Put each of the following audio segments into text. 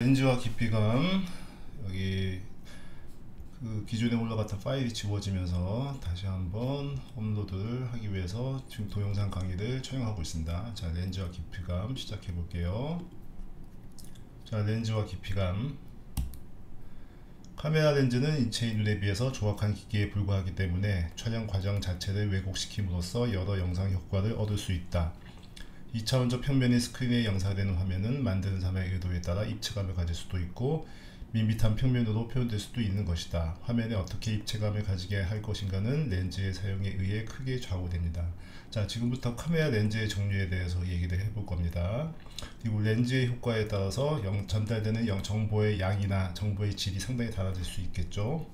렌즈와 깊이감, 여기 그 기존에 올라갔던 파일이 지워지면서 다시 한번 업로드를 하기 위해서 지금 동영상 강의를 촬영하고 있습니다. 자, 렌즈와 깊이감 시작해 볼게요. 자, 렌즈와 깊이감. 카메라 렌즈는 인체의 눈에 비해서 조악한 기기에 불과하기 때문에 촬영 과정 자체를 왜곡시킴으로써 여러 영상 효과를 얻을 수 있다. 2차원적 평면이 스크린에 영상되는 화면은 만드는 사람의 의도에 따라 입체감을 가질 수도 있고 밋밋한 평면으로 표현될 수도 있는 것이다. 화면에 어떻게 입체감을 가지게 할 것인가는 렌즈의 사용에 의해 크게 좌우됩니다. 자, 지금부터 카메라 렌즈의 종류에 대해서 얘기를 해볼 겁니다. 그리고 렌즈의 효과에 따라서 전달되는 정보의 양이나 정보의 질이 상당히 달라질 수 있겠죠.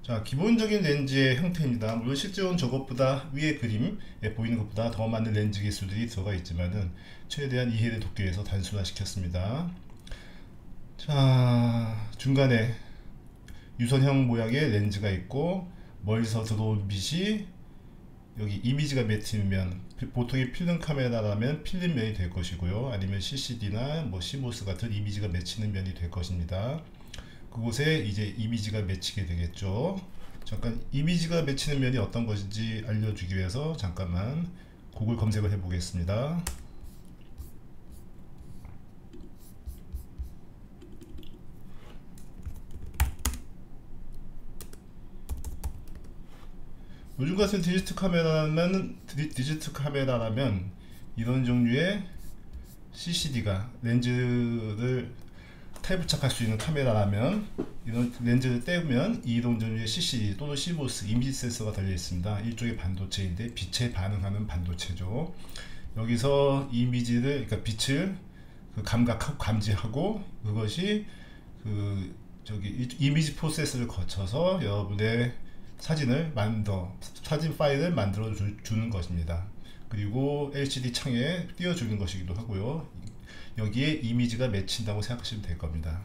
자, 기본적인 렌즈의 형태입니다. 물론 실제로는 저것보다 위에 그림에 보이는 것보다 더 많은 렌즈 기술들이 들어가 있지만은 최대한 이해를 돕기 위해서 단순화시켰습니다. 자, 중간에 유선형 모양의 렌즈가 있고 멀리서 들어온 빛이 여기 이미지가 맺히는 면, 보통의 필름 카메라라면 필름 면이 될 것이고요, 아니면 CCD나 뭐 CMOS 같은 이미지가 맺히는 면이 될 것입니다. 그곳에 이제 이미지가 맺히게 되겠죠. 잠깐 이미지가 맺히는 면이 어떤 것인지 알려주기 위해서 잠깐만 구글 검색을 해 보겠습니다. 요즘 같은 디지털 카메라라면 이런 종류의 CCD가 렌즈를 탈부착할 수 있는 카메라라면 이런 렌즈를 떼면 이런 종류의 CCD 또는 CMOS 이미지 센서가 달려 있습니다. 일종의 반도체인데 빛에 반응하는 반도체죠. 여기서 이미지를, 그러니까 빛을 감각하고 감지하고 그것이 이미지 프로세스를 거쳐서 여러분의 사진 파일을 만들어 주는 것입니다. 그리고 LCD 창에 띄워주는 것이기도 하고요. 여기에 이미지가 맺힌다고 생각하시면 될 겁니다.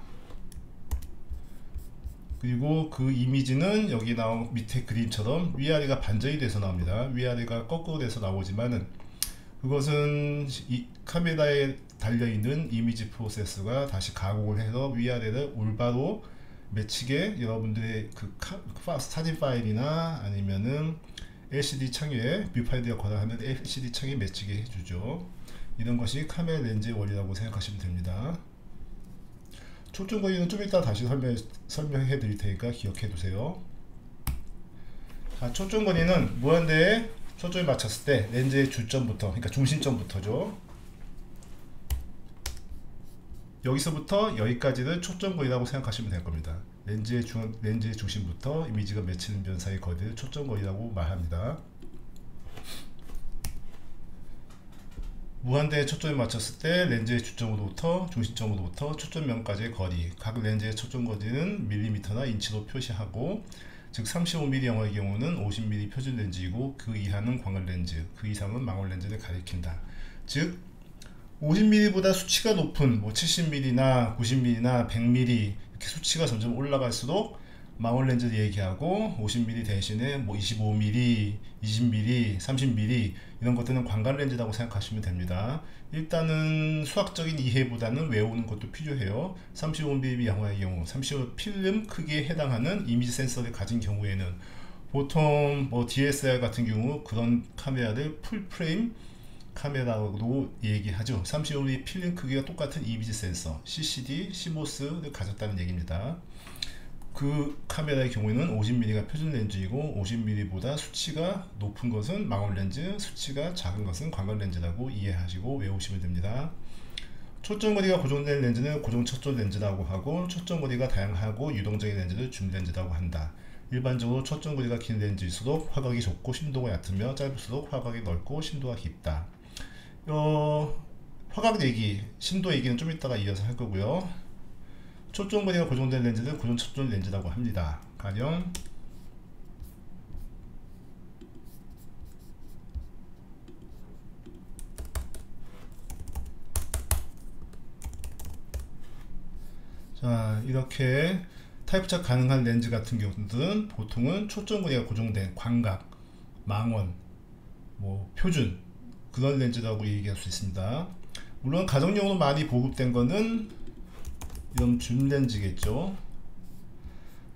그리고 그 이미지는 여기 나온 밑에 그림처럼 위아래가 반전이 돼서 나옵니다. 위아래가 거꾸로 돼서 나오지만은 그것은 이 카메라에 달려있는 이미지 프로세서가 다시 가공을 해서 위아래를 올바로 맺히게 여러분들의 사진 파일이나 아니면은 LCD 창에 뷰파인더가 권한하는 LCD 창에 맺히게 해주죠. 이런 것이 카메라 렌즈의 원리라고 생각하시면 됩니다. 초점거리는 좀 이따 다시 설명해 드릴 테니까 기억해 두세요. 자, 초점거리는 무한대에 초점을 맞췄을 때 렌즈의 주점부터, 그러니까 중심점부터죠. 여기서부터 여기까지를 초점거리라고 생각하시면 될 겁니다. 렌즈의 중심부터 이미지가 맺히는 면 사이 거리를 초점거리라고 말합니다. 무한대에 초점을 맞췄을 때 렌즈의 주점으로부터 중심점으로부터 초점면까지의 거리, 각 렌즈의 초점거리는 밀리미터나 인치로 표시하고, 즉 35mm 영화의 경우는 50mm 표준 렌즈이고 그 이하는 광활 렌즈, 그 이상은 망원 렌즈를 가리킨다. 즉 50mm보다 수치가 높은 70mm나 90mm나 100mm 이렇게 수치가 점점 올라갈수록 망원 렌즈를 얘기하고, 50mm 대신에 25mm, 20mm, 30mm 이런 것들은 광각 렌즈라고 생각하시면 됩니다. 일단은 수학적인 이해보다는 외우는 것도 필요해요. 35mm 영화의 경우 35mm 필름 크기에 해당하는 이미지 센서를 가진 경우에는 보통 DSLR 같은 경우 그런 카메라를 풀프레임 카메라로 얘기하죠. 35mm 필름 크기가 똑같은 이미지 센서 CCD, CMOS를 가졌다는 얘기입니다. 그 카메라의 경우에는 50mm가 표준 렌즈이고 50mm보다 수치가 높은 것은 망원 렌즈, 수치가 작은 것은 광각 렌즈라고 이해하시고 외우시면 됩니다. 초점거리가 고정된 렌즈는 고정 초점 렌즈라고 하고, 초점거리가 다양하고 유동적인 렌즈를 줌 렌즈라고 한다. 일반적으로 초점거리가 긴 렌즈일수록 화각이 좁고 심도가 얕으며, 짧을수록 화각이 넓고 심도가 깊다. 화각 얘기, 심도 얘기는 좀 이따가 이어서 할 거고요. 초점거리가 고정된 렌즈는 고정 초점 렌즈라고 합니다. 가령 자, 이렇게 타입착 가능한 렌즈 같은 경우들은 보통은 초점거리가 고정된 광각, 망원, 표준 그런 렌즈라고 얘기할 수 있습니다. 물론 가정용으로 많이 보급된 거는 이런 줌 렌즈겠죠.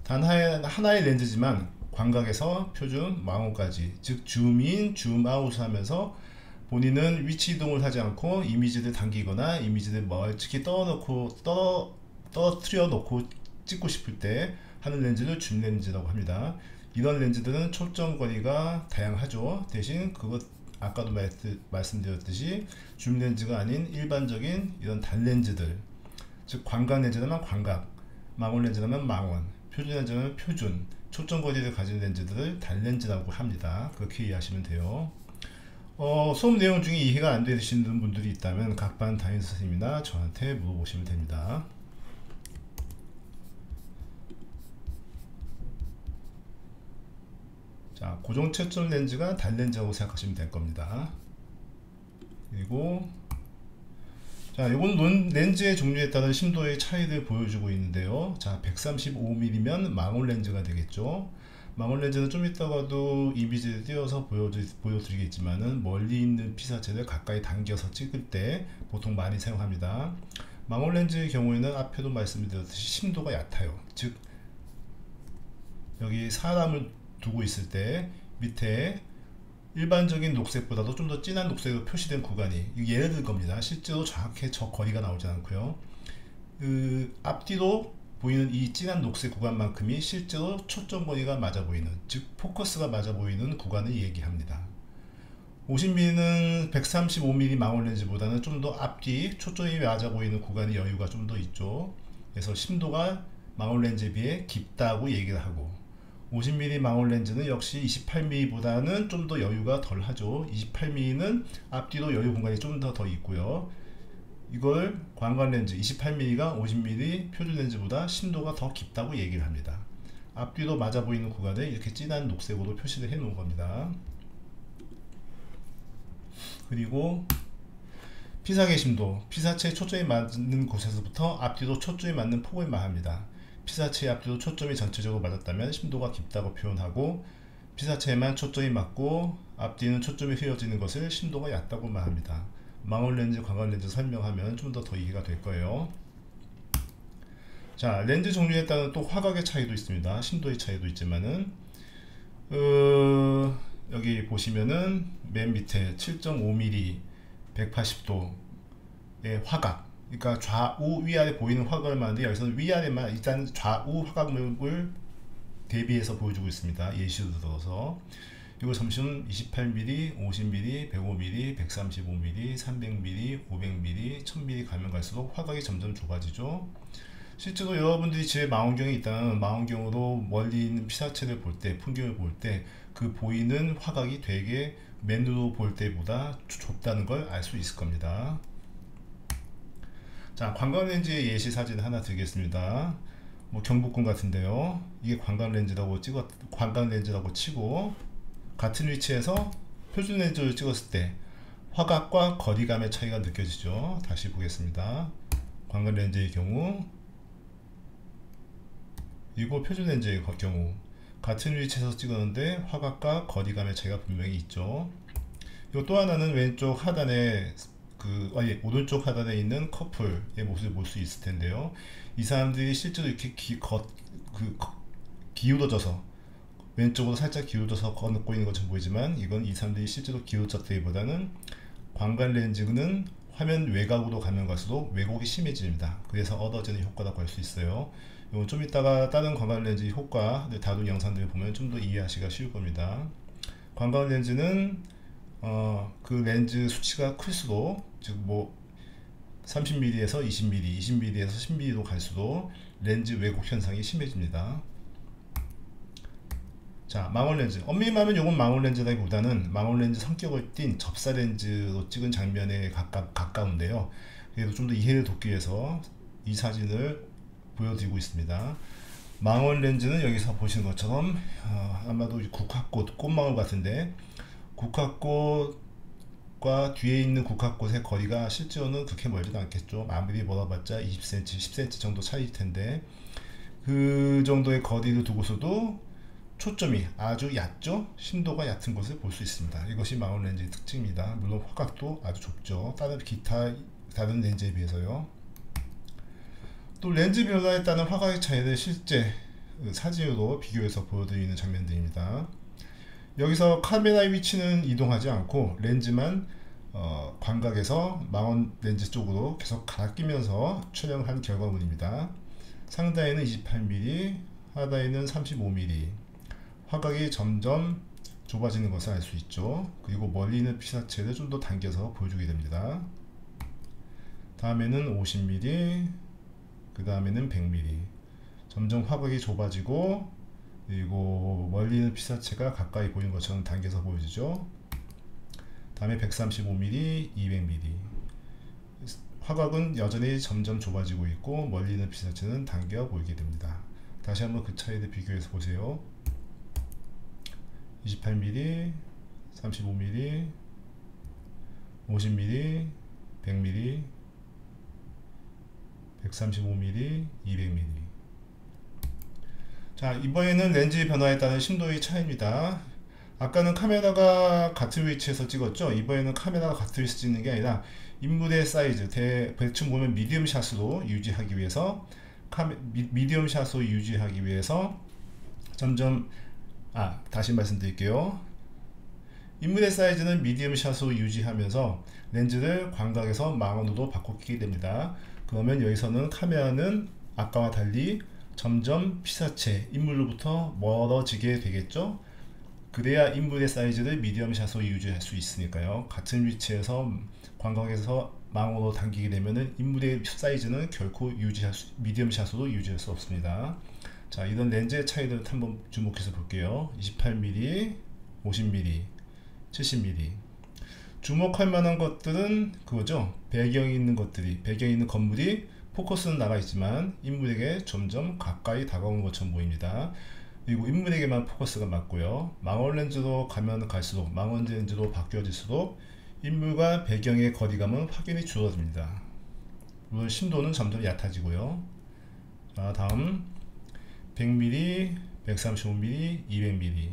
단 하나의 렌즈지만 광각에서 표준 망원까지, 즉 줌인 줌아웃 하면서 본인은 위치 이동을 하지 않고 이미지를 당기거나 이미지를 멀찍이 떨어뜨려 놓고 찍고 싶을 때 하는 렌즈를 줌 렌즈라고 합니다. 이런 렌즈들은 초점 거리가 다양하죠. 대신 그것 아까도 말씀드렸듯이 줌 렌즈가 아닌 일반적인 이런 단 렌즈들, 즉 광각 렌즈라면 광각, 망원 렌즈라면 망원, 표준 렌즈라면 표준, 초점 거리를 가진 렌즈들을 단 렌즈라고 합니다. 그렇게 이해하시면 돼요. 수업 내용 중에 이해가 안 되시는 분들이 있다면 각반 담임 선생님이나 저한테 물어보시면 됩니다. 자, 고정 초점 렌즈가 단 렌즈라고 생각하시면 될 겁니다. 그리고 자, 이건 렌즈의 종류에 따른 심도의 차이를 보여주고 있는데요. 자, 135mm면 망원 렌즈가 되겠죠. 망원 렌즈는 좀 이따가도 이미지를 띄워서 보여드리겠지만은 멀리 있는 피사체를 가까이 당겨서 찍을 때 보통 많이 사용합니다. 망원 렌즈의 경우에는 앞에도 말씀드렸듯이 심도가 얕아요. 즉 여기 사람을 두고 있을 때 밑에 일반적인 녹색보다도 좀 더 진한 녹색으로 표시된 구간이, 예를 들 겁니다. 실제로 정확히 저 거리가 나오지 않고요. 그 앞뒤로 보이는 이 진한 녹색 구간만큼이 실제로 초점 거리가 맞아 보이는, 즉 포커스가 맞아 보이는 구간을 얘기합니다. 50mm는 135mm 망원 렌즈보다는 좀 더 앞뒤 초점이 맞아 보이는 구간의 여유가 좀 더 있죠. 그래서 심도가 망원 렌즈에 비해 깊다고 얘기를 하고, 50mm 망원 렌즈는 역시 28mm보다는 좀 더 여유가 덜 하죠. 28mm는 앞뒤로 여유 공간이 좀 더 있고요. 이걸 광각 렌즈 28mm가 50mm 표준 렌즈보다 심도가 더 깊다고 얘기를 합니다. 앞뒤로 맞아 보이는 구간을 이렇게 진한 녹색으로 표시를 해 놓은 겁니다. 그리고 피사계 심도, 피사체의 초점이 맞는 곳에서부터 앞뒤로 초점이 맞는 폭을 말합니다. 피사체의 앞뒤로 초점이 전체적으로 맞았다면 심도가 깊다고 표현하고, 피사체에만 초점이 맞고 앞뒤는 초점이 휘어지는 것을 심도가 얕다고 말합니다. 망원 렌즈, 광각 렌즈 설명하면 좀 더 이해가 될 거예요. 자, 렌즈 종류에 따른 또 화각의 차이도 있습니다. 심도의 차이도 있지만은 여기 보시면은 맨 밑에 7.5mm 180도의 화각, 그러니까 좌우 위아래 보이는 화각을 말하는데, 여기서는 위아래만 일단 좌우 화각을 대비해서 보여주고 있습니다. 예시로 들어서 이거 점심 28mm, 50mm, 105mm, 135mm, 300mm, 500mm, 1000mm 가면 갈수록 화각이 점점 좁아지죠. 실제로 여러분들이 집에 망원경이 있다면 망원경으로 멀리 있는 피사체를 볼 때, 풍경을 볼 때 그 보이는 화각이 되게 맨으로 볼 때보다 좁다는 걸 알 수 있을 겁니다. 자, 광각 렌즈의 예시 사진 하나 드리겠습니다. 뭐 경복궁 같은데요. 이게 광각 렌즈라고 치고 같은 위치에서 표준 렌즈를 찍었을 때 화각과 거리감의 차이가 느껴지죠. 다시 보겠습니다. 광각 렌즈의 경우, 그리고 표준 렌즈의 경우 같은 위치에서 찍었는데 화각과 거리감의 차이가 분명히 있죠. 그리고 또 하나는 왼쪽 하단에 오른쪽 하단에 있는 커플의 모습을 볼 수 있을 텐데요. 이 사람들이 실제로 이렇게 기울어져서 왼쪽으로 살짝 기울어져서 걷고 있는 것처럼 보이지만, 이건 이 사람들이 실제로 기울어졌다기보다는 광각 렌즈는 화면 외곽으로 가면 갈수록 왜곡이 심해집니다. 그래서 얻어지는 효과라고 할 수 있어요. 이건 좀 이따가 다른 광각 렌즈 효과 다룬 영상들을 보면 좀 더 이해하시기가 쉬울 겁니다. 광각 렌즈는 그 렌즈 수치가 클수록, 즉 뭐 30mm에서 20mm, 20mm에서 10mm로 갈수록 렌즈 왜곡 현상이 심해집니다. 자, 망원 렌즈. 엄밀히 말하면 이건 망원 렌즈라기보다는 망원 렌즈 성격을 띤 접사 렌즈로 찍은 장면에 가까운데요. 그래도 좀 더 이해를 돕기 위해서 이 사진을 보여드리고 있습니다. 망원 렌즈는 여기서 보시는 것처럼 아마도 국화꽃, 꽃망울 같은데, 국화꽃과 뒤에 있는 국화꽃의 거리가 실제로는 그렇게 멀지도 않겠죠. 아무리 멀어봤자 20cm, 10cm 정도 차이일 텐데, 그 정도의 거리를 두고서도 초점이 아주 얕죠. 심도가 얕은 것을 볼 수 있습니다. 이것이 망원 렌즈의 특징입니다. 물론 화각도 아주 좁죠. 다른 렌즈에 비해서요. 또 렌즈 변화에 따른 화각의 차이를 실제 사진으로 비교해서 보여드리는 장면들입니다. 여기서 카메라의 위치는 이동하지 않고 렌즈만 광각에서 망원 렌즈 쪽으로 계속 갈아 끼면서 촬영한 결과물입니다. 상단에는 28mm, 하단에는 35mm. 화각이 점점 좁아지는 것을 알 수 있죠. 그리고 멀리 있는 피사체를 좀 더 당겨서 보여주게 됩니다. 다음에는 50mm, 그 다음에는 100mm. 점점 화각이 좁아지고, 그리고 멀리 있는 피사체가 가까이 보이는 것처럼 당겨서 보여주죠. 다음에 135mm, 200mm. 화각은 여전히 점점 좁아지고 있고 멀리 있는 피사체는 당겨 보이게 됩니다. 다시 한번 그 차이를 비교해서 보세요. 28mm, 35mm, 50mm, 100mm, 135mm, 200mm. 자, 이번에는 렌즈 변화에 따른 심도의 차이입니다. 아까는 카메라가 같은 위치에서 찍었죠. 이번에는 카메라가 같은 위치에서 찍는 게 아니라 인물의 사이즈, 대충 보면 미디엄 샷으로 유지하기 위해서 미디엄 샷으로 유지하기 위해서 점점 다시 말씀드릴게요. 인물의 사이즈는 미디엄 샷으로 유지하면서 렌즈를 광각에서 망원으로 바꾸게 됩니다. 그러면 여기서는 카메라는 아까와 달리 점점 피사체, 인물로부터 멀어지게 되겠죠. 그래야 인물의 사이즈를 미디엄 샷으로 유지할 수 있으니까요. 같은 위치에서 광각에서 망원으로 당기게 되면은 인물의 사이즈는 결코 미디엄 샷으로 유지할 수 없습니다. 자, 이런 렌즈의 차이를 한번 주목해서 볼게요. 28mm, 50mm, 70mm. 주목할 만한 것들은 그거죠. 배경이 있는 건물이 포커스는 나가 있지만 인물에게 점점 가까이 다가오는 것처럼 보입니다. 그리고 인물에게만 포커스가 맞고요. 망원 렌즈로 가면 갈수록, 망원 렌즈로 바뀌어질수록 인물과 배경의 거리감은 확연히 줄어듭니다. 물론 심도는 점점 얕아지고요. 자, 다음 100mm, 135mm, 200mm.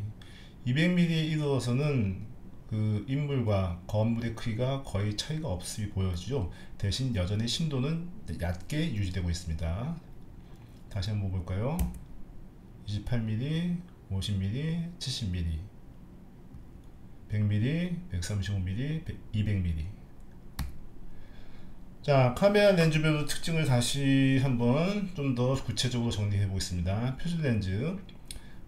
200mm에 이르러서는 그 인물과 건물의 크기가 거의 차이가 없이 보여지죠. 대신 여전히 심도는 얕게 유지되고 있습니다. 다시 한번 볼까요? 28mm, 50mm, 70mm, 100mm, 135mm, 200mm. 자, 카메라 렌즈별로 특징을 다시 한번 좀 더 구체적으로 정리해 보겠습니다. 표준 렌즈.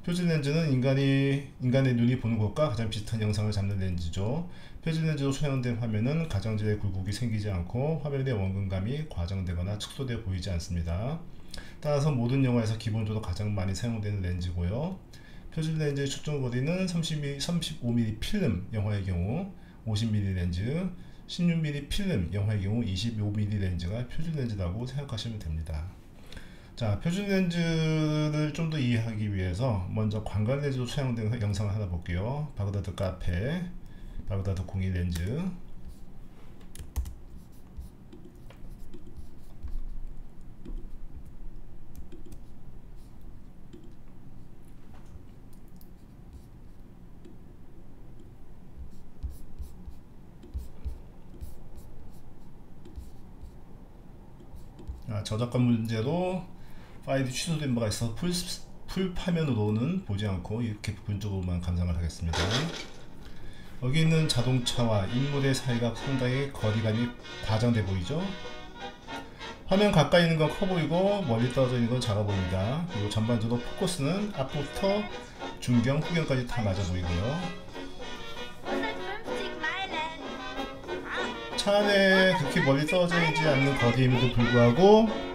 표준 렌즈는 인간의 눈이 보는 것과 가장 비슷한 영상을 잡는 렌즈죠. 표준 렌즈로 촬영된 화면은 가장자리에 굴곡이 생기지 않고 화면의 원근감이 과장되거나 축소되어 보이지 않습니다. 따라서 모든 영화에서 기본적으로 가장 많이 사용되는 렌즈고요. 표준 렌즈의 초점 거리는 35mm 필름 영화의 경우 50mm 렌즈, 16mm 필름 영화의 경우 25mm 렌즈가 표준 렌즈라고 생각하시면 됩니다. 자, 표준 렌즈를 좀 더 이해하기 위해서 먼저 광각 렌즈로 촬영된 영상을 하나 볼게요. 바그다드 카페, 바그다드 01 렌즈. 저작권 문제로 파일이 취소된 바가 있어 풀 화면으로는 보지 않고 이렇게 부분적으로만 감상을 하겠습니다. 여기 있는 자동차와 인물의 사이가 상당히 거리감이 과장돼 보이죠. 화면 가까이 있는 건 커 보이고 멀리 떨어져 있는 건 작아 보입니다. 그리고 전반적으로 포커스는 앞부터 중경, 후경까지 다 맞아 보이고요. 차 안에 그렇게 멀리 떨어져 있지 않는 거리임에도 불구하고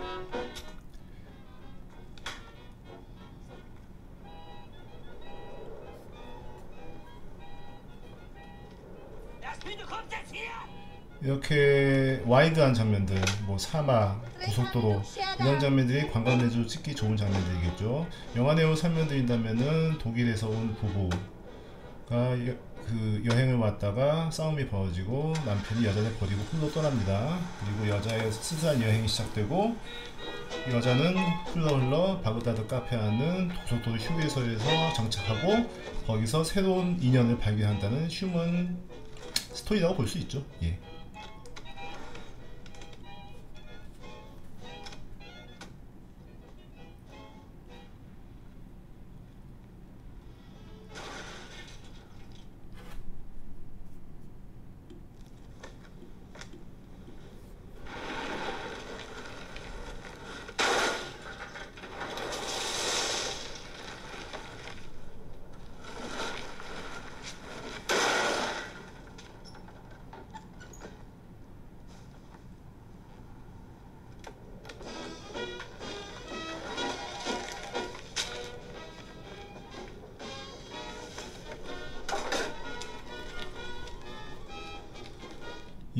이렇게 와이드한 장면들, 뭐 사막, 고속도로 이런 장면들이 관광 렌즈로 찍기 좋은 장면들이겠죠. 영화 내용 설명드린다면은 독일에서 온 부부가 그 여행을 왔다가 싸움이 벌어지고 남편이 여자를 버리고 홀로 떠납니다. 그리고 여자의 스스로한 여행이 시작되고 여자는 흘러 바그다드 카페에 있는 고속도로 휴게소에서 정착하고 거기서 새로운 인연을 발견한다는 휴먼 스토리라고 볼 수 있죠. 예.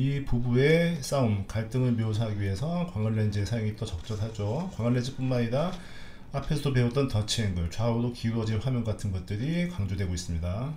이 부부의 싸움, 갈등을 묘사하기 위해서 광활렌즈의 사용이 또 적절하죠. 광활렌즈뿐만 아니라 앞에서도 배웠던 더치앵글, 좌우로 기울어진 화면 같은 것들이 강조되고 있습니다.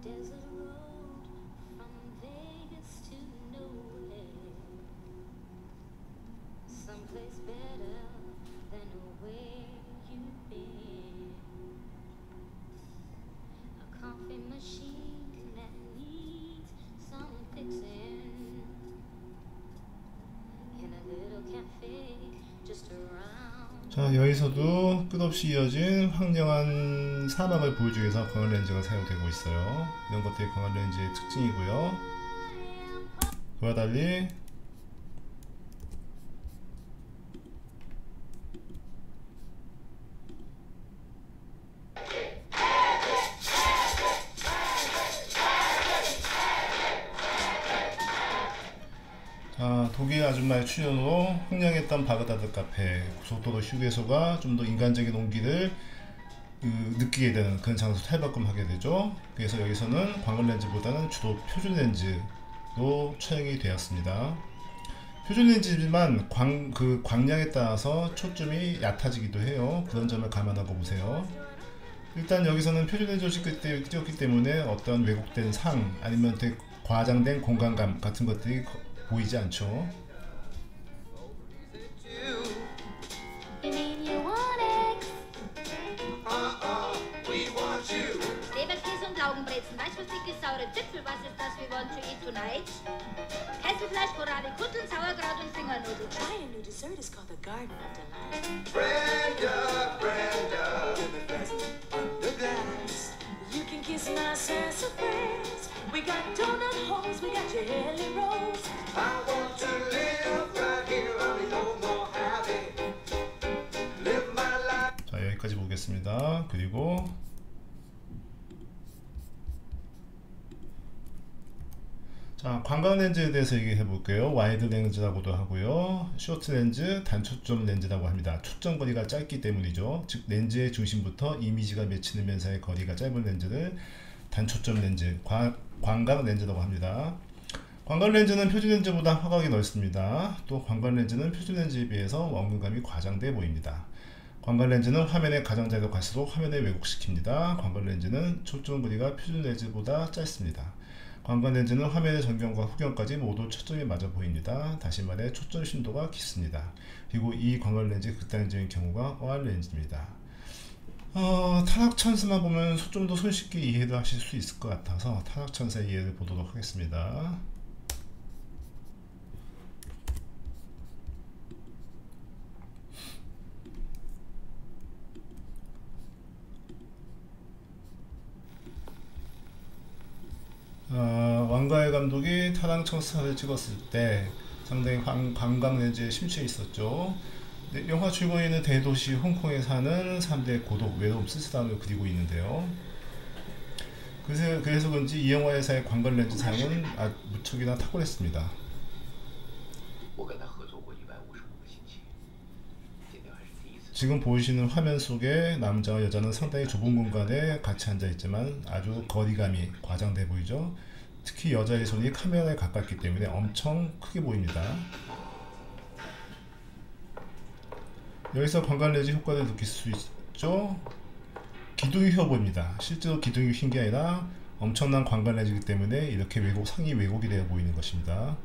Desert road from Vegas to nowhere, someplace better than where you've been. A coffee machine that needs some fixing, in a little cafe just around. 자, 여기서도 끝없이 이어진 황량한 사막을 보여주기 위해서 광활렌즈가 사용되고 있어요. 이런 것들이 광활렌즈의 특징이고요. 그와 달리 독일 아줌마의 출연으로 황량했던 바그다드 카페, 고속도로 휴게소가 좀 더 인간적인 온기를 느끼게 되는 그런 장소 탈바꿈하게 되죠. 그래서 여기서는 광활렌즈보다는 주로 표준렌즈로 촬영이 되었습니다. 표준렌즈지만 광량에 따라서 초점이 얕아지기도 해요. 그런 점을 감안하고 보세요. 일단 여기서는 표준렌즈로 찍었기 때문에 어떤 왜곡된 상 아니면 되게 과장된 공간감 같은 것들이 보이지 않죠. Leberkäse und Laugenbrezen, weißwürstige saure Zipfel, was ist das we want to eat tonight? Kesselfleisch, Kohlrabi, Kutteln, Sauerkraut und Fingernudeln. Try a new dessert, it's called the Garden of Delight. Brenda, Brenda, Give me present under glass. You can kiss my sassafras. We got donut holes, we got jelly rolls. I want to live right here, I'll be no more happy. Live my life. 자, 여기까지 보겠습니다. 그리고 자, 광각 렌즈에 대해서 얘기해 볼게요. 와이드 렌즈라고도 하고요, 쇼트 렌즈, 단초점 렌즈라고 합니다. 초점 거리가 짧기 때문이죠. 즉 렌즈의 중심부터 이미지가 맺히는 면사의 거리가 짧은 렌즈를 단초점 렌즈, 광각 렌즈라고 합니다. 광각 렌즈는 표준 렌즈보다 화각이 넓습니다. 또 광각 렌즈는 표준 렌즈에 비해서 원근감이 과장돼 보입니다. 광각 렌즈는 화면의 가장자리로 갈수록 화면을 왜곡시킵니다. 광각 렌즈는 초점 거리가 표준 렌즈보다 짧습니다. 광각 렌즈는 화면의 전경과 후경까지 모두 초점이 맞아 보입니다. 다시 말해 초점 심도가 깊습니다. 그리고 이 광각 렌즈의 극단적인 경우가 OR 렌즈입니다. 타락천사만 보면 좀 더 손쉽게 이해를 하실 수 있을 것 같아서 타락천사의 이해를 보도록 하겠습니다. 왕가의 감독이 타락천사를 찍었을 때 상당히 광각 렌즈에 심취해 있었죠. 영화 주인공인 대도시 홍콩에 사는 사람들의 고독, 외로움, 쓸쓸함을 그리고 있는데요. 그래서 그런지 이 영화에서의 광각 렌즈 사용은 무척이나 탁월했습니다. 지금 보이시는 화면 속에 남자와 여자는 상당히 좁은 공간에 같이 앉아 있지만 아주 거리감이 과장돼 보이죠. 특히 여자의 손이 카메라에 가깝기 때문에 엄청 크게 보입니다. 여기서 광각 렌즈 효과를 느낄 수 있죠. 기둥이 휘어 보입니다. 실제로 기둥이 휜 게 아니라 엄청난 광각 렌즈이기 때문에 이렇게 상이 왜곡이 되어 보이는 것입니다.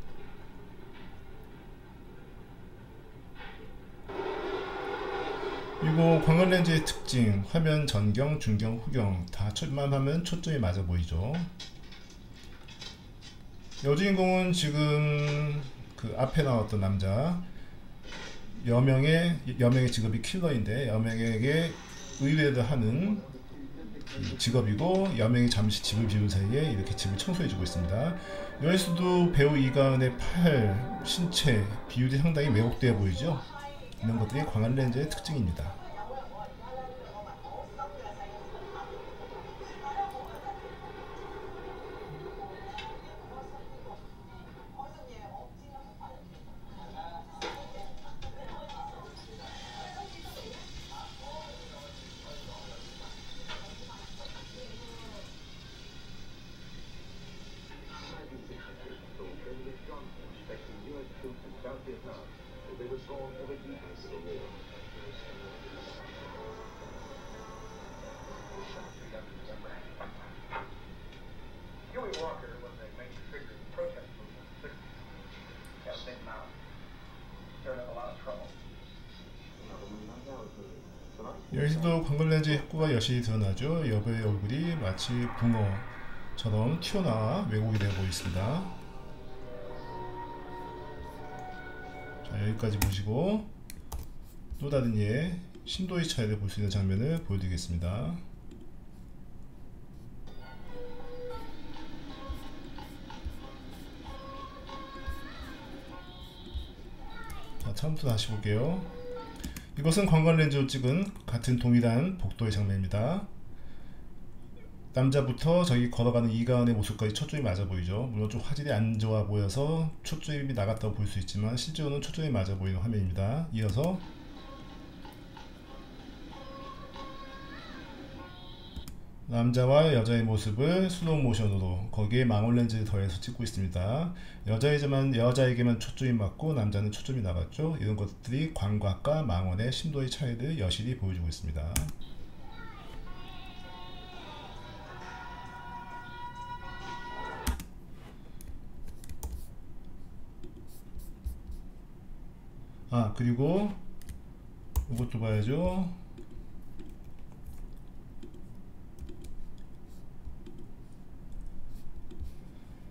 그리고 광각 렌즈의 특징, 화면 전경, 중경, 후경 다 하면 초점이 맞아 보이죠. 여주인공은 지금 그 앞에 나왔던 남자, 여명의 직업이 킬러인데 여명에게 의뢰를 하는 직업이고, 여명이 잠시 집을 비운 사이에 이렇게 집을 청소해주고 있습니다. 여기서도 배우 이가은의 팔, 신체 비율이 상당히 왜곡되어 보이죠. 이런 것들이 광학 렌즈의 특징입니다. Huey Walker was a major figure in the protest movement in the 60s. Kept Big Mouth. Stirred up a lot of trouble. 여기서도 광각 렌즈의 효과가 여실히 드러나죠. 여배우의 얼굴이 마치 붕어처럼 튀어나와 왜곡이 되어 보였습니다. 자, 여기까지 보시고 또 다른 예 심도의 차이를 볼 수 있는 장면을 보여드리겠습니다. 자, 처음부터 다시 볼게요. 이것은 광각 렌즈로 찍은 같은 동일한 복도의 장면입니다. 남자부터 저기 걸어가는 이가은의 모습까지 초점이 맞아 보이죠. 물론 좀 화질이 안 좋아 보여서 초점이 나갔다고 볼 수 있지만 실제로는 초점이 맞아 보이는 화면입니다. 이어서 남자와 여자의 모습을 슬로우 모션으로 거기에 망원 렌즈를 더해서 찍고 있습니다. 여자에게만 초점이 맞고 남자는 초점이 나갔죠. 이런 것들이 광각과 망원의 심도의 차이를 여실히 보여주고 있습니다. 그리고 이것도 봐야죠.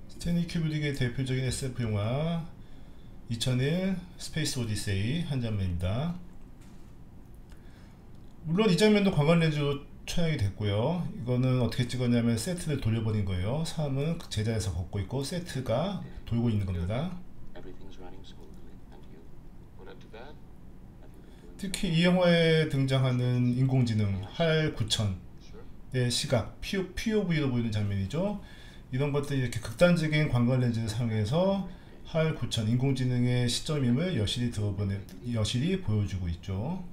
스탠리 큐브릭의 대표적인 SF 영화 2001 스페이스 오디세이 한 장면입니다. 물론 이 장면도 광각 렌즈로 촬영이 됐고요. 이거는 어떻게 찍었냐면 세트를 돌려버린 거예요. 사람은 제자리에서 걷고 있고 세트가 돌고 있는 겁니다. 특히 이 영화에 등장하는 인공지능 HAL 9000의 시각 POV로 보이는 장면이죠. 이런 것들이 이렇게 극단적인 광각 렌즈를 사용해서 HAL 9000 인공지능의 시점임을 여실히 보여주고 있죠.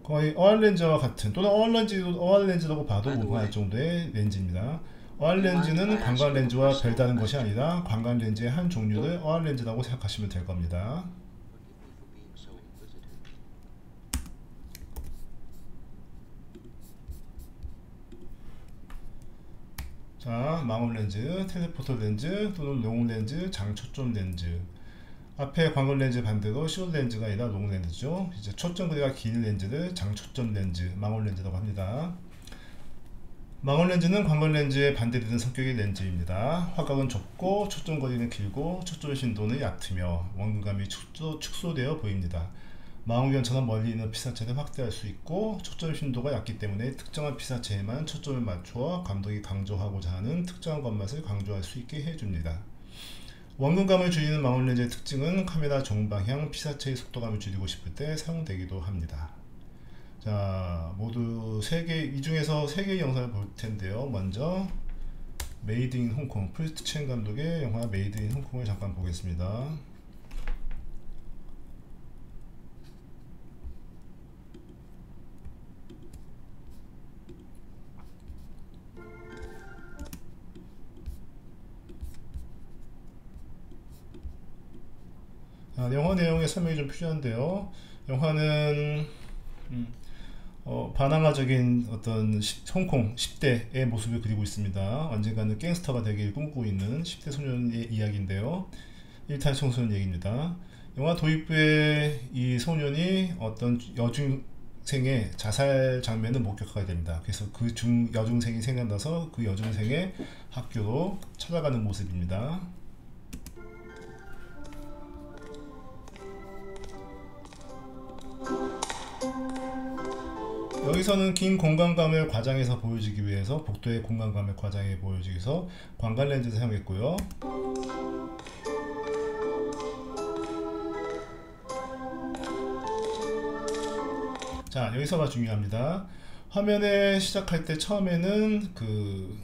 거의 어안렌즈와 같은 또는 어안렌즈라고 봐도 무방할 정도의 렌즈입니다. 어안렌즈는 광각 렌즈와 별다른 것이 아니라 광각 렌즈의 한 종류를 어안렌즈라고 생각하시면 될 겁니다. 자, 망원 렌즈, 텔레포터 렌즈 또는 롱 렌즈, 장초점 렌즈. 앞에 광각 렌즈 반대로 숏 렌즈가 아니라 롱 렌즈죠. 이제 초점 거리가 긴 렌즈를 장초점 렌즈, 망원 렌즈라고 합니다. 망원 렌즈는 광각 렌즈의 반대되는 성격의 렌즈입니다. 화각은 좁고 초점 거리는 길고 초점 신도는 얕으며 원근감이 축소되어 보입니다. 망원경처럼 멀리 있는 피사체를 확대할 수 있고 초점 신도가 얕기 때문에 특정한 피사체에만 초점을 맞추어 감독이 강조하고자 하는 특정한 것만을 강조할 수 있게 해줍니다. 원근감을 줄이는 망원 렌즈의 특징은 카메라 정방향 피사체의 속도감을 줄이고 싶을 때 사용되기도 합니다. 자, 모두 이 중에서 3개의 영상을 볼 텐데요. 먼저 메이드 인 홍콩, 프리스트 첸 감독의 영화 메이드 인 홍콩을 잠깐 보겠습니다. 영화 내용의 설명이 좀 필요한데요. 영화는 반항아적인 어떤 홍콩 10대의 모습을 그리고 있습니다. 언젠가는 갱스터가 되길 꿈꾸고 있는 10대 소년의 이야기인데요. 일탈 청소년 얘기입니다. 영화 도입부에 이 소년이 어떤 여중생의 자살 장면을 목격하게 됩니다. 그래서 그 여중생이 생각나서 그 여중생의 학교로 찾아가는 모습입니다. 여기서는 긴 공간감을 과장해서 보여주기 위해서 복도의 공간감을 과장해 보여주기 위해서 광각 렌즈를 사용했고요. 자, 여기서가 중요합니다. 화면에 시작할 때 처음에는 그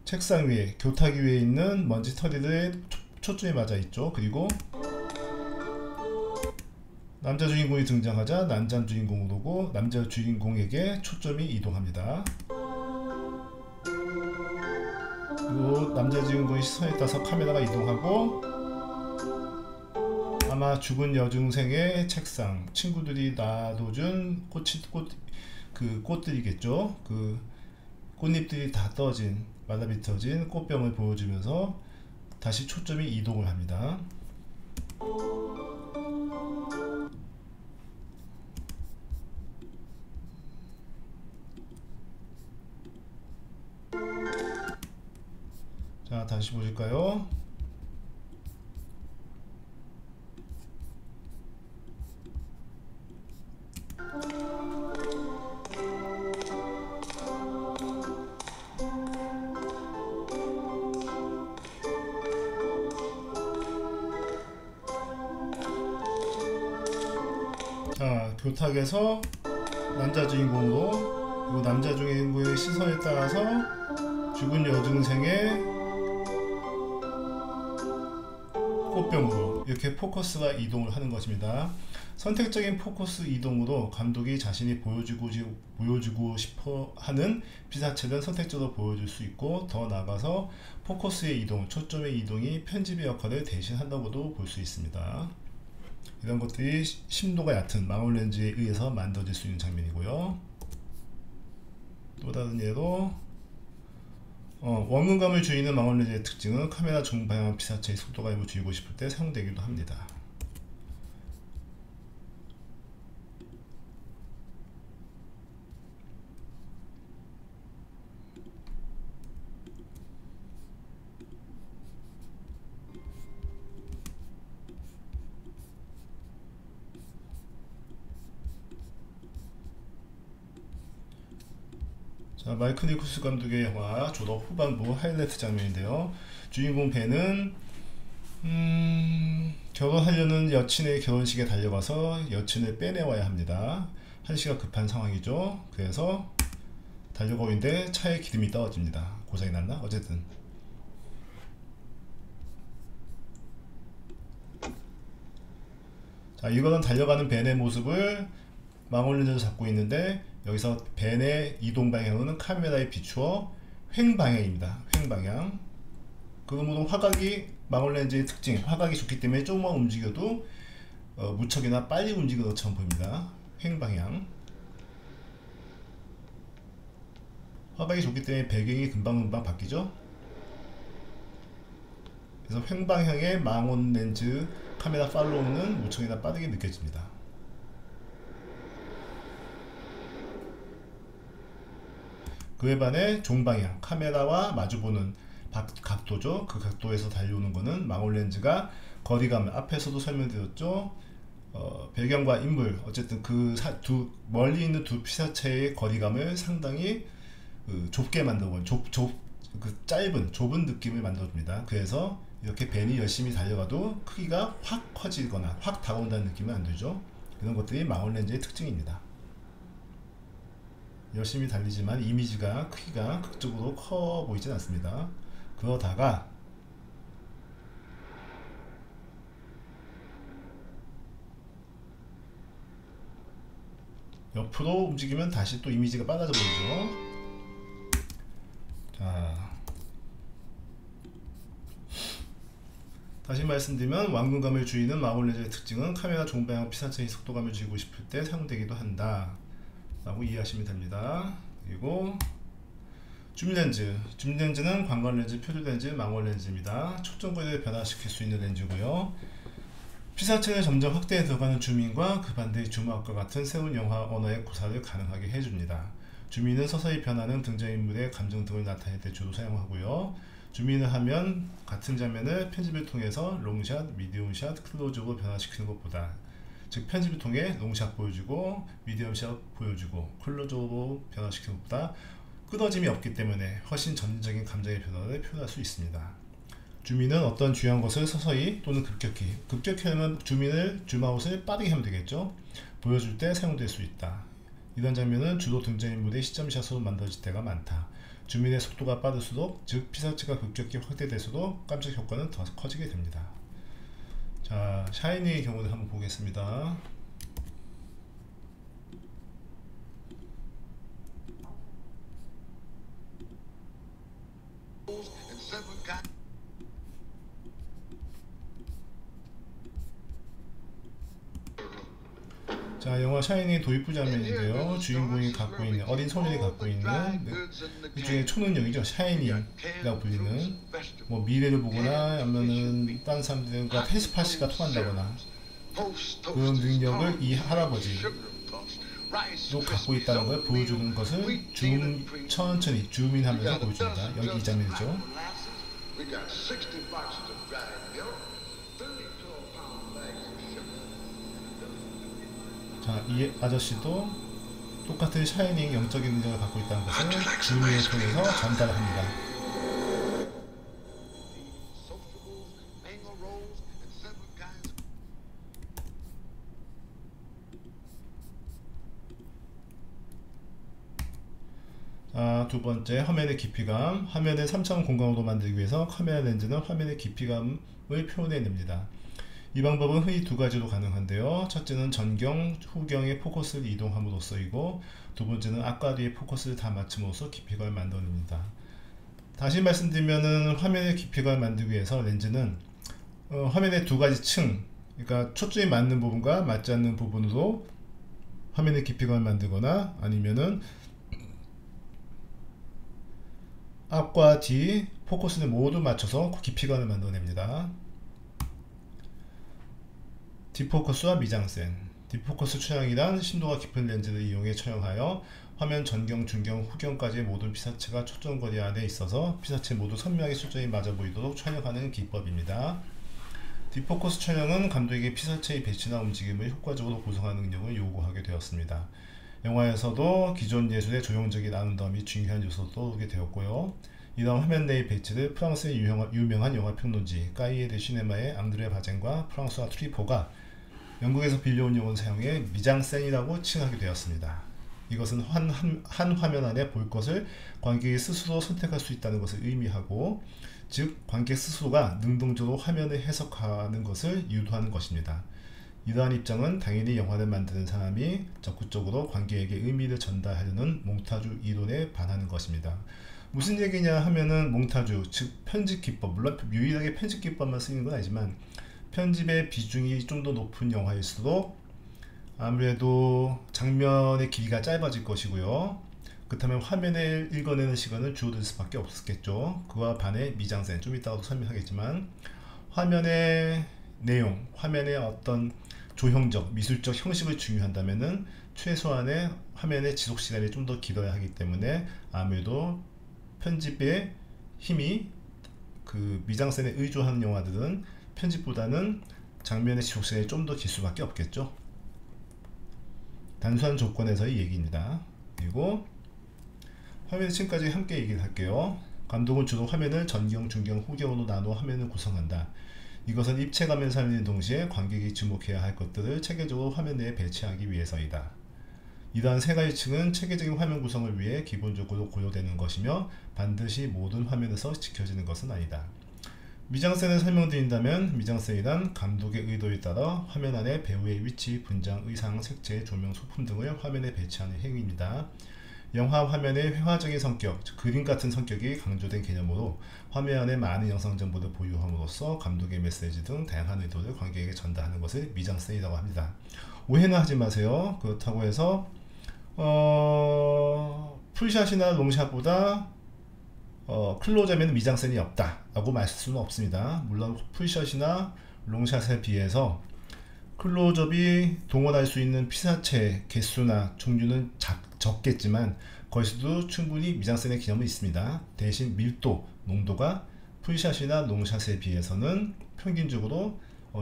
책상 위에, 교탁 위에 있는 먼지털이를 초점이 맞아 있죠. 그리고 남자 주인공이 등장하자 남자 주인공으로 오고 남자 주인공에게 초점이 이동합니다. 그리고 남자 주인공의 시선에 따라서 카메라가 이동하고 아마 죽은 여중생의 책상, 친구들이 놔둬준 꽃들이겠죠. 그 꽃잎들이 다 떨어진, 말라비틀어진 꽃병을 보여주면서 다시 초점이 이동을 합니다. 자, 다시 보실까요? 자, 교탁에서 남자 주인공으로, 그리고 남자 주인공의 시선에 따라서 죽은 여중생의 꽃병으로 이렇게 포커스가 이동을 하는 것입니다. 선택적인 포커스 이동으로 감독이 자신이 보여주고 싶어 하는 피사체는 선택적으로 보여줄 수 있고, 더 나아가서 포커스의 이동, 초점의 이동이 편집의 역할을 대신한다고도 볼 수 있습니다. 이런 것들이 심도가 얕은 망원 렌즈에 의해서 만들어질 수 있는 장면이고요. 또 다른 예로 원근감을 줄이는 망원 렌즈의 특징은 카메라 중방향 피사체의 속도감을 줄이고 싶을 때 사용되기도 합니다. 자, 마이클 니콜스 감독의 영화 졸업 후반부 하이라이트 장면인데요. 주인공 벤은 결혼하려는 여친의 결혼식에 달려가서 여친을 빼내와야 합니다. 한시가 급한 상황이죠. 그래서 달려가고 있는데 차에 기름이 떨어집니다. 고장이 났나? 어쨌든 자, 이거는 달려가는 벤의 모습을 망원 렌즈로 잡고 있는데, 여기서 벤의 이동 방향은 카메라에 비추어 횡방향입니다. 횡방향. 그러므로 화각이, 망원 렌즈의 특징, 화각이 좋기 때문에 조금만 움직여도 무척이나 빨리 움직이는 것처럼 보입니다. 횡방향. 화각이 좋기 때문에 배경이 금방금방 바뀌죠. 그래서 횡방향의 망원 렌즈 카메라 팔로우는 무척이나 빠르게 느껴집니다. 그에 반해 종방향, 카메라와 마주보는 각도죠. 그 각도에서 달려오는 거는 망원 렌즈가 거리감, 앞에서도 설명드렸죠. 배경과 인물, 어쨌든 멀리 있는 두 피사체의 거리감을 상당히 좁게 만들고, 좁은 느낌을 만들어줍니다. 그래서 이렇게 벤이 열심히 달려가도 크기가 확 커지거나 확 다가온다는 느낌은 안 들죠. 이런 것들이 망원 렌즈의 특징입니다. 열심히 달리지만 이미지가, 크기가 극적으로 커 보이진 않습니다. 그러다가 옆으로 움직이면 다시 또 이미지가 빨라져 보이죠. 자, 다시 말씀드리면 완근감을 줄이는 망원 렌즈의 특징은 카메라 종방향 피사체의 속도감을 줄이고 싶을 때 사용되기도 한다. 라고 이해하시면 됩니다. 그리고 줌렌즈. 줌렌즈는 광각렌즈, 표준렌즈, 망원렌즈입니다. 초점거리를 변화시킬 수 있는 렌즈고요. 피사체를 점점 확대해 들어가는 줌인과 그 반대의 줌아웃과 같은 새로운 영화 언어의 구사를 가능하게 해줍니다. 줌인은 서서히 변하는 등장인물의 감정 등을 나타낼 때 주로 사용하고요. 줌인을 하면 같은 장면을 편집을 통해서 롱샷, 미디움샷, 클로즈업으로 변화시키는 것보다, 즉 편집을 통해 롱샷 보여주고 미디움샷 보여주고 클로즈업으로 변화시키는 것보다 끊어짐이 없기 때문에 훨씬 전적인 감정의 변화를 표현할 수 있습니다. 줌인은 어떤 중요한 것을 서서히 또는 급격히 하면 줌아웃을 빠르게 하면 되겠죠. 보여줄 때 사용될 수 있다. 이런 장면은 주로 등장인물의 시점샷으로 만들어질 때가 많다. 줌인의 속도가 빠를수록, 즉 피사체가 급격히 확대될수록 깜짝 효과는 더 커지게 됩니다. 자, 샤이니의 경우를 한번 보겠습니다. 자, 영화 샤이니 도입부 장면인데요. 주인공이 갖고 있는, 어린 소년이 갖고 있는 일종의 초능력이죠. 샤이니라고 불리는, 뭐 미래를 보거나 아니면은 다른 사람들과 텔레파시가 통한다거나 그런 능력을 이 할아버지도 갖고 있다는 걸 보여주는 것을 천천히 줌인하면서 보여줍니다. 여기 이 장면이죠. 자, 이 아저씨도 똑같은 샤이닝 영적인 능력을 갖고 있다는 것을 줌을 통해서 전달을 합니다. 자, 두 번째, 화면의 깊이감. 화면을 3차원 공간으로 만들기 위해서 카메라 렌즈는 화면의 깊이감을 표현해냅니다. 이 방법은 흔히 두 가지로 가능한데요. 첫째는 전경, 후경의 포커스를 이동함으로써이고, 두 번째는 앞과 뒤의 포커스를 다 맞춤으로써 깊이감을 만들어냅니다. 다시 말씀드리면은 화면의 깊이감을 만들기 위해서 렌즈는 화면의 두 가지 층, 그러니까 초점이 맞는 부분과 맞지 않는 부분으로 화면의 깊이감을 만들거나, 아니면은 앞과 뒤 포커스를 모두 맞춰서 깊이감을 만들어냅니다. 딥포커스와 미장센. 딥포커스 촬영이란 심도가 깊은 렌즈를 이용해 촬영하여 화면 전경, 중경, 후경까지의 모든 피사체가 초점거리 안에 있어서 피사체 모두 선명하게 초점이 맞아 보이도록 촬영하는 기법입니다. 딥포커스 촬영은 감독에게 피사체의 배치나 움직임을 효과적으로 구성하는 능력을 요구하게 되었습니다. 영화에서도 기존 예술의 조형적인 아름다움이 중요한 요소로 떠오르게 되었고요. 이런 화면 내의 배치를 프랑스의 유명한 영화평론지 까이에 데 시네마의 앙드레 바젠과 프랑스와 트리포가 영국에서 빌려온 용어를 사용해 미장센이라고 칭하게 되었습니다. 이것은 한 화면 안에 볼 것을 관객이 스스로 선택할 수 있다는 것을 의미하고, 즉 관객 스스로가 능동적으로 화면을 해석하는 것을 유도하는 것입니다. 이러한 입장은 당연히 영화를 만드는 사람이 적극적으로 관객에게 의미를 전달하려는 몽타주 이론에 반하는 것입니다. 무슨 얘기냐 하면은, 몽타주, 즉 편집 기법, 물론 유일하게 편집 기법만 쓰이는 건 아니지만 편집의 비중이 좀 더 높은 영화일수록 아무래도 장면의 길이가 짧아질 것이고요. 그렇다면 화면을 읽어내는 시간은 줄어들 수밖에 없겠죠. 그와 반해 미장센, 좀 이따가도 설명하겠지만, 화면의 내용, 화면의 어떤 조형적, 미술적 형식을 중요한다면은 최소한의 화면의 지속시간이 좀 더 길어야 하기 때문에 아무래도 편집의 힘이 그 미장센에 의존하는 영화들은 편집보다는 장면의 지속시간이 좀 더 길 수밖에 없겠죠. 단순한 조건에서의 얘기입니다. 그리고 화면의 층까지 함께 얘기를 할게요. 감독은 주로 화면을 전경, 중경, 후경으로 나누어 화면을 구성한다. 이것은 입체감을 살리는 동시에 관객이 주목해야 할 것들을 체계적으로 화면 내에 배치하기 위해서이다. 이러한 세 가지 층은 체계적인 화면 구성을 위해 기본적으로 고려되는 것이며 반드시 모든 화면에서 지켜지는 것은 아니다. 미장센을 설명드린다면, 미장센이란 감독의 의도에 따라 화면 안에 배우의 위치, 분장, 의상, 색채, 조명, 소품 등을 화면에 배치하는 행위입니다. 영화 화면의 회화적인 성격, 즉 그림 같은 성격이 강조된 개념으로 화면 안에 많은 영상 정보를 보유함으로써 감독의 메시지 등 다양한 의도를 관객에게 전달하는 것을 미장센이라고 합니다. 오해는 하지 마세요. 그렇다고 해서 풀샷이나 롱샷보다 클로즈업에는 미장센이 없다라고 말할 수는 없습니다. 물론 풀샷이나 롱샷에 비해서 클로즈업이 동원할 수 있는 피사체 개수나 종류는 적겠지만 거기서도 충분히 미장센의 기념은 있습니다. 대신 밀도, 농도가 풀샷이나 롱샷에 비해서는 평균적으로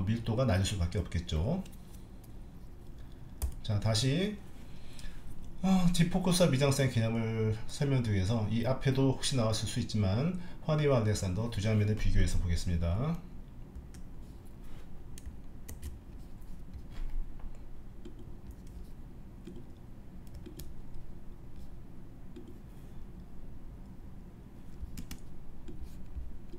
밀도가 낮을 수밖에 없겠죠. 자, 다시 디포커스와 미장센 개념을 설명드리기 위해서 이 앞에도 혹시 나왔을 수 있지만 환희와 알렉산더 두 장면을 비교해서 보겠습니다.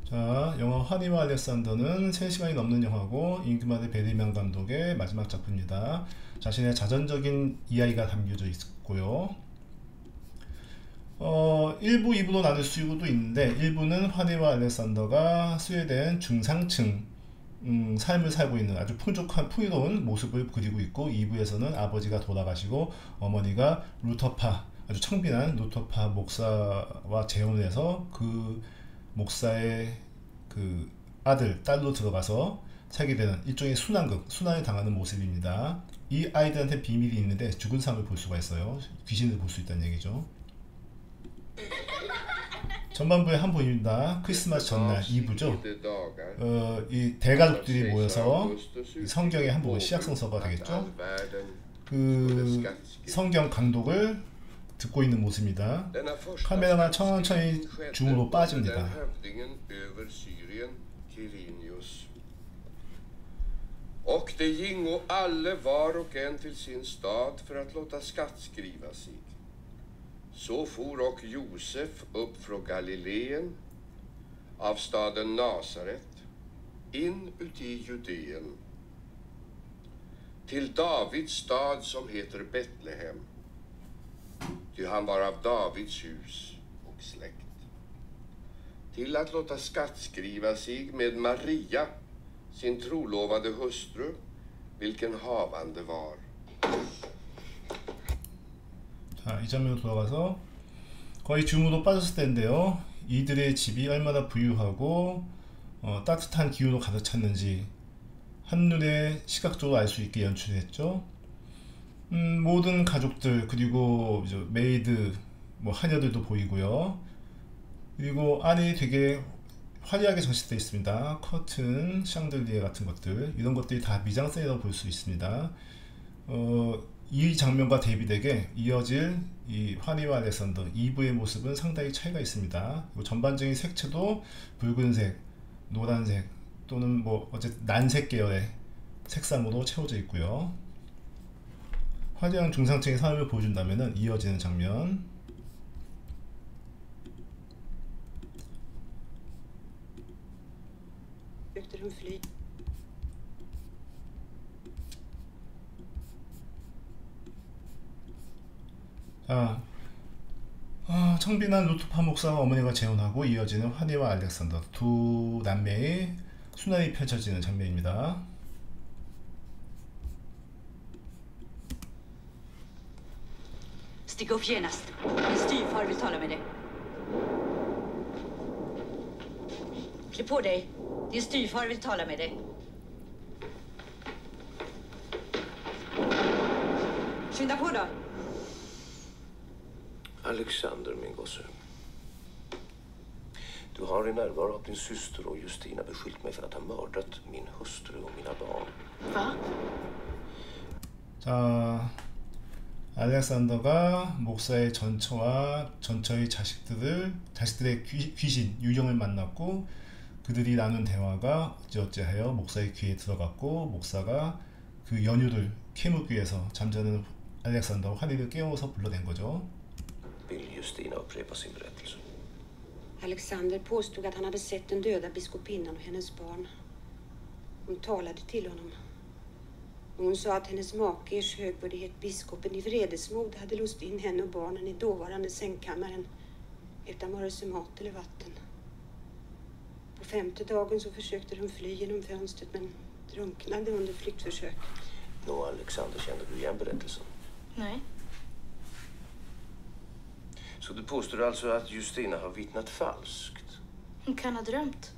자, 영화 환희와 알렉산더는 3시간이 넘는 영화고 잉그마르 베르만 감독의 마지막 작품입니다. 자신의 자전적인 이야기가 담겨져 있고요. 1부, 2부로 나눌 수도 있는데 1부는 환희와 알렉산더가 스웨덴 중상층 삶을 살고 있는 아주 풍족한 풍요로운 모습을 그리고 있고, 2부에서는 아버지가 돌아가시고 어머니가 루터파, 아주 청빈한 루터파 목사와 재혼을 해서 그 목사의 그 아들, 딸로 들어가서 살게 되는 일종의 순환극, 순환을 당하는 모습입니다. 이 아이들한테 비밀이 있는데 죽은 사람을 볼 수가 있어요. 귀신을 볼 수 있다는 얘기죠. 전반부의 한 부입니다. 크리스마스 전날 2부죠. 이 대가족들이 모여서 성경의 한 부분, 시약성서가 되겠죠. 그 성경 강독을 듣고 있는 모습입니다. 카메라가 천천히 줌으로 빠집니다. Och det gingo alle var och en till sin stad för att låta skattskriva sig. Så for och Josef upp från Galileen av staden Nasaret in uti Judeen till Davids stad som heter Betlehem, ty han var av Davids hus och släkt, till att låta skattskriva sig med Maria, sin trolovade hustru, vilken havande var. 자, 이 장면으로 돌아가서 거의 줌으로 빠졌을 때인데요. 이들의 집이 얼마나 부유하고 따뜻한 기운으로 가득 찼는지 한눈에 시각적으로 알 수 있게 연출했죠. 모든 가족들, 그리고 메이드, 하녀들도 보이고요. 그리고 안이 되게 화려하게 장식되어 있습니다. 커튼, 샹들리에 같은 것들, 이런 것들이 다 미장센이라고 볼 수 있습니다. 이 장면과 대비되게 이어질 이 환희와 알렉산더 2부의 모습은 상당히 차이가 있습니다. 그리고 전반적인 색채도 붉은색, 노란색 또는 어쨌든 난색 계열의 색상으로 채워져 있고요. 화려한 중상층의 삶을 보여준다면 이어지는 장면, 청빈한 루터파 목사와 어머니가 재혼하고 이어지는 환희와 알렉산더 두 남매의 순환이 펼쳐지는 장면입니다. Stick upp genast. Din styvfar vill tala med dig. Klä på dig. Din styvfar vill tala med dig. Skynda på då. Alexander, min gosse. Du har i närvaro av din syster och Justina beskyllt mig för att ha mördat min hustru och mina barn. Va? 자, 알렉산더가 목사의 전처와 전처의 자식들의 귀신 유령을 만났고, 그들이 나눈 대화가 어찌어찌하여 목사의 귀에 들어갔고, 목사가 그 연유를 캐묻기 위해서 잠자는 알렉산더와 환희를 깨워서 불러낸 거죠. Vill Justina upprepa sin berättelse? Alexander påstod att han hade sett den döda biskopinnan och hennes barn. Hon talade till honom. Hon sa att hennes make, ers högvärdighet biskopen i vredesmod, hade låst in henne och barnen i dåvarande sängkammaren utan vare sig mat eller vatten. På 5:e dagen så försökte de fly genom fönstret men drunknade under flyktförsök. Nå, Alexander, kände du igen berättelsen? Nej. Så du påstår alltså att Justina har vittnat falskt? Hon kan ha drömt.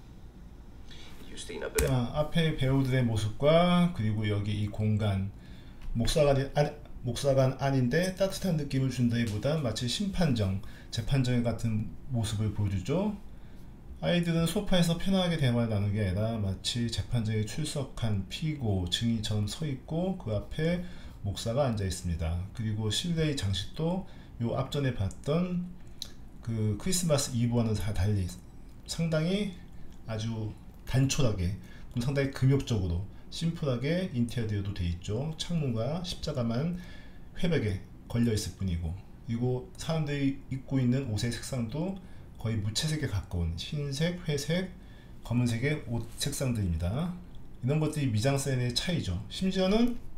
Justina berättar. 앞에 배우들의 모습과 그리고 여기 이 공간 목사관 안인데 따뜻한 느낌을 준다기보다 마치 심판정, 재판정 같은 모습을 보여주죠. 아이들은 소파에서 편하게 대화를 나누는 게 아니라 마치 재판정에 출석한 피고, 증인처럼 서 있고 그 앞에 목사가 앉아 있습니다. 그리고 실내의 장식도 요 앞전에 봤던 그 크리스마스 이브와는 달리 상당히 아주 단촐하게, 상당히 금욕적으로 심플하게 인테리어도 되어 있죠. 창문과 십자가만 회벽에 걸려 있을 뿐이고, 그리고 사람들이 입고 있는 옷의 색상도 거의 무채색에 가까운 흰색, 회색, 검은색의 옷 색상들입니다. 이런 것들이 미장센의 차이죠. 심지어는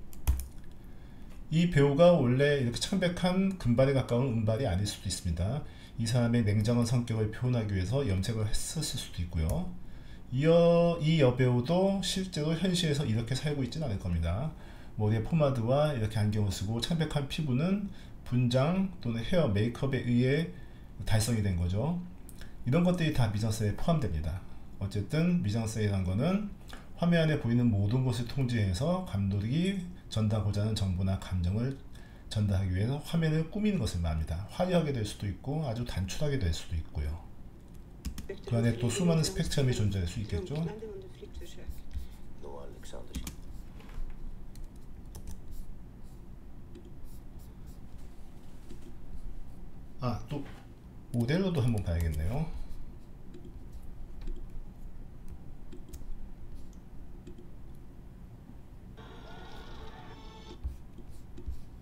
이 배우가 원래 이렇게 창백한 금발에 가까운 은발이 아닐 수도 있습니다. 이 사람의 냉정한 성격을 표현하기 위해서 염색을 했을 수도 있고요. 이 여배우도 실제로 현실에서 이렇게 살고 있지는 않을 겁니다. 머리에 포마드와 이렇게 안경을 쓰고 창백한 피부는 분장 또는 헤어 메이크업에 의해 달성이 된 거죠. 이런 것들이 다 미장센에 포함됩니다. 어쨌든 미장센이라는 거는 화면 안에 보이는 모든 것을 통제해서 감독이 전달하고자 하는 정보나 감정을 전달하기 위해서 화면을 꾸미는 것을 말합니다. 화려하게 될 수도 있고 아주 단출하게 될 수도 있고요. 그 안에 또 수많은 스펙트럼이 존재할 수 있겠죠. Nå, Alexander. 또 오델로도 한번 봐야겠네요.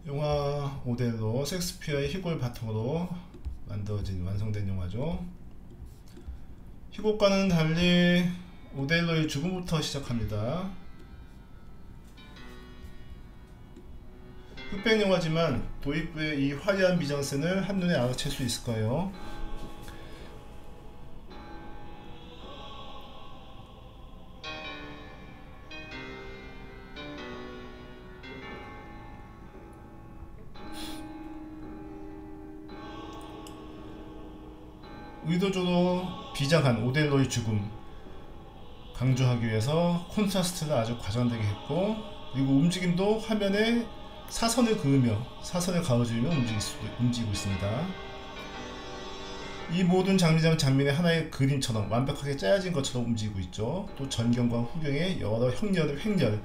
영화 오델로, 셰익스피어의 희곡을 바탕으로 만들어진 완성된 영화죠. 희곡과는 달리 오델로의 죽음부터 시작합니다. 흑백 영화지만 도입부의 이 화려한 미장센을 한눈에 알아챌 수 있을 거예요. 의도적으로 비장한 오델로의 죽음 강조하기 위해서 콘트라스트를 아주 과장되게 했고, 그리고 움직임도 화면에 사선을 그으며 사선을 가로지르며 움직이고 있습니다. 이 모든 장면이 하나의 그림처럼 완벽하게 짜여진 것처럼 움직이고 있죠. 또 전경과 후경의 여러 횡렬,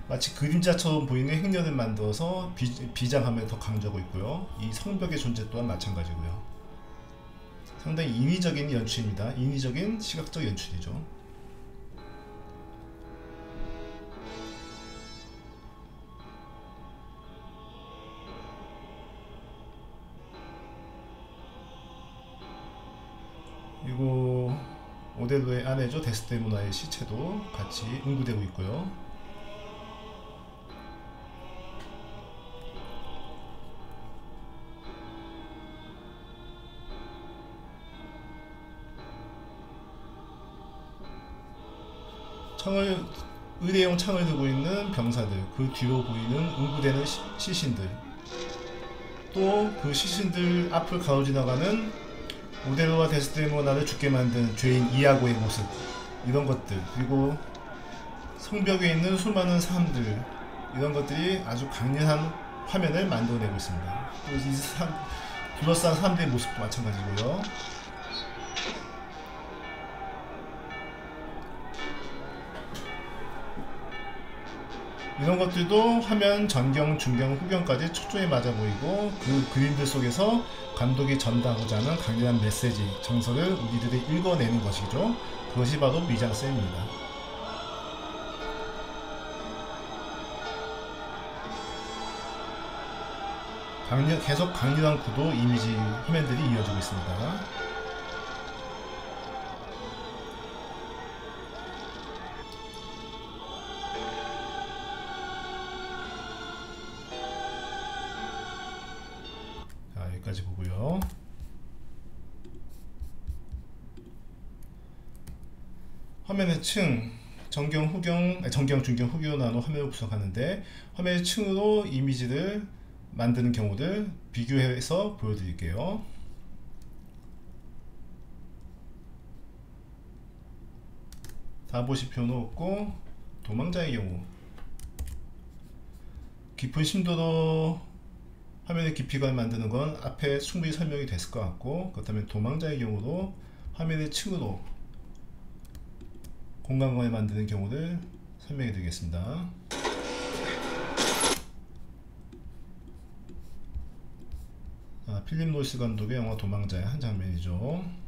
마치 그림자처럼 보이는 행렬을 만들어서 비장함을 더 강조하고 있고요. 이 성벽의 존재 또한 마찬가지고요. 상당히 인위적인 연출입니다. 인위적인 시각적 연출이죠. 그리고 오델로의 아내죠. 데스데모나의 시체도 같이 응구되고 있고요. 의대용 창을 들고 있는 병사들, 그 뒤로 보이는 응구되는 시신들, 또 그 시신들 앞을 가로지나가는 오델로와 데스데모나를 죽게 만든 죄인 이아고의 모습, 이런 것들, 그리고 성벽에 있는 수많은 사람들, 이런 것들이 아주 강렬한 화면을 만들어내고 있습니다. 또 이 둘러싼 사람들의 모습도 마찬가지고요. 이런 것들도 화면 전경, 중경, 후경까지 초점이 맞아 보이고, 그 그림들 속에서 감독이 전달하고자 하는 강렬한 메시지, 정서를 우리들이 읽어내는 것이죠. 그것이 바로 미장센입니다. 계속 강렬한 구도, 이미지, 화면들이 이어지고 있습니다. 여기까지 보고요. 화면의 층, 전경, 중경, 후경 나눠 화면을 구성하는데, 화면의 층으로 이미지를 만드는 경우들 비교해서 보여드릴게요. 다 보실 필요는 없고, 도망자의 경우 깊은 심도로 화면의 깊이감을 만드는 건 앞에 충분히 설명이 됐을 것 같고, 그렇다면 도망자의 경우도 화면의 층으로 공간감을 만드는 경우를 설명해 드리겠습니다. 필립 노이스 감독의 영화 도망자의 한 장면이죠.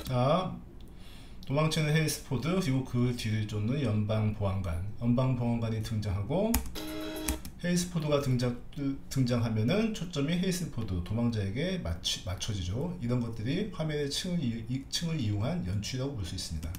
자, 도망치는 해리스 포드, 그리고 그 뒤를 쫓는 연방보안관이 등장하고, 해리스 포드가 등장하면은 초점이 해리스 포드, 도망자에게 맞춰지죠. 이런 것들이 화면의 층을 이용한 연출이라고 볼 수 있습니다.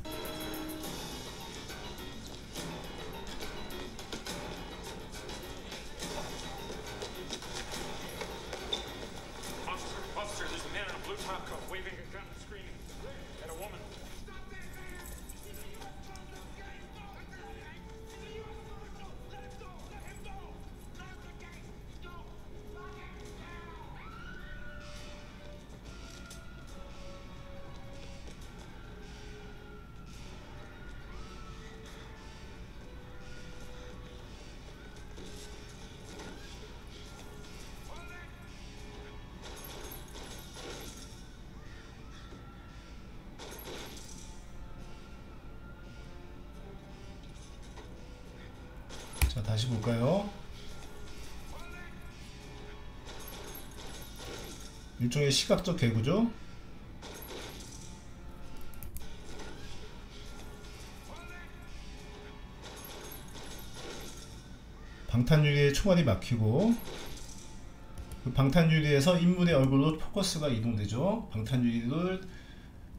자, 다시 볼까요? 일종의 시각적 개구죠? 방탄유리에 총알이 막히고, 그 방탄유리에서 인물의 얼굴로 포커스가 이동되죠. 방탄유리를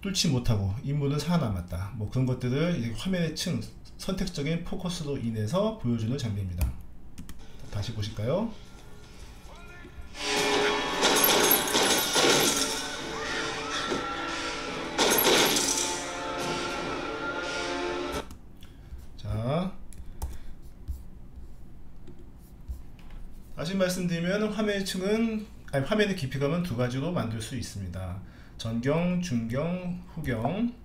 뚫지 못하고 인물은 살아남았다. 뭐 그런 것들을 이제 화면의 층, 선택적인 포커스로 인해서 보여주는 장면입니다. 다시 보실까요? 자, 다시 말씀드리면 화면의 깊이감은 두 가지로 만들 수 있습니다. 전경, 중경, 후경.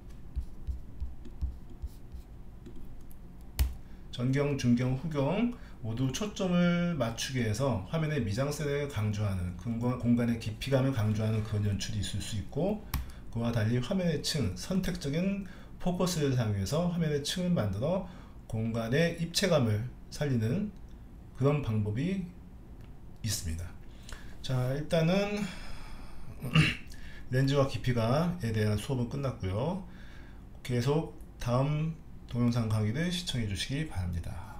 전경, 중경, 후경 모두 초점을 맞추게 해서 화면의 미장센을 강조하는, 공간의 깊이감을 강조하는 그런 연출이 있을 수 있고, 그와 달리 화면의 층, 선택적인 포커스를 사용해서 화면의 층을 만들어 공간의 입체감을 살리는 그런 방법이 있습니다. 자, 일단은 렌즈와 깊이감에 대한 수업은 끝났고요. 계속 다음 동영상 강의를 시청해 주시기 바랍니다.